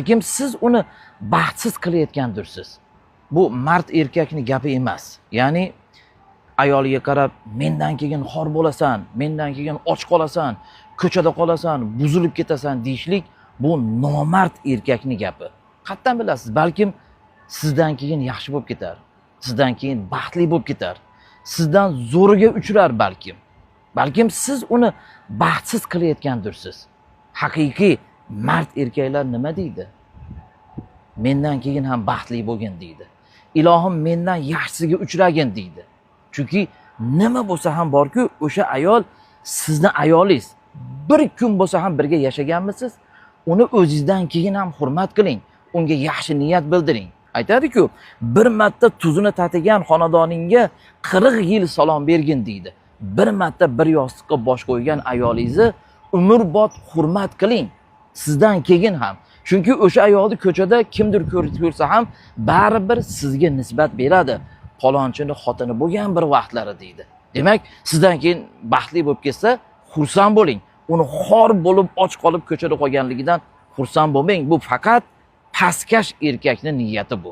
Balkim siz uni baxtsiz qilayotgandirsiz. Bu mard erkakning gapi emas. Ya'ni ayoliga qarab, mendan keyin xor bo'lasan, mendan keyin och qolasan, ko'chada qolasan, buzilib ketasan deyishlik bu nomard erkakning gapi. Qayerdan bilasiz? Balkim sizdan keyin yaxshi bo'lib ketar. Sizdan keyin baxtli bo'lib ketar. Sizdan zo'riga uchrar balkim. Balkim siz uni baxtsiz qilayotgandirsiz. Haqiqiy mard erkaklar nima deydi? Mendan keyin ham baxtli bo'lgin deydi. Ilohim mendan yaxshisiga uchragin deydi. Chunki nima bo'lsa ham borku, o'sha ayol sizni ayolingiz. Bir kun bo'lsa ham birga yashaganmisiz? Uni o'zingizdan keyin ham hurmat qiling. Unga yaxshi niyat bildiring. Aytadi-ku, bir marta tuzini tatigan xonadoningga 40 yil salom bergin deydi. Bir marta bir yostiqqa bosh qo'ygan ayolingizni umrbod hurmat qiling. Sizdan keyin ham. Chunki o'sha ayolni ko'chada kimdir ko'rsa ham baribir sizga nisbat beradi. Palonchini xotini bo'lgan bir vaqtlari deydi. Demak, sizdan keyin baxtli bo'lib ketsa, xursand bo'ling. Uni xor bo'lib, och qolib ko'chada qolganligidan xursand bo'lmang. Bu faqat pastkash erkakning niyati bu.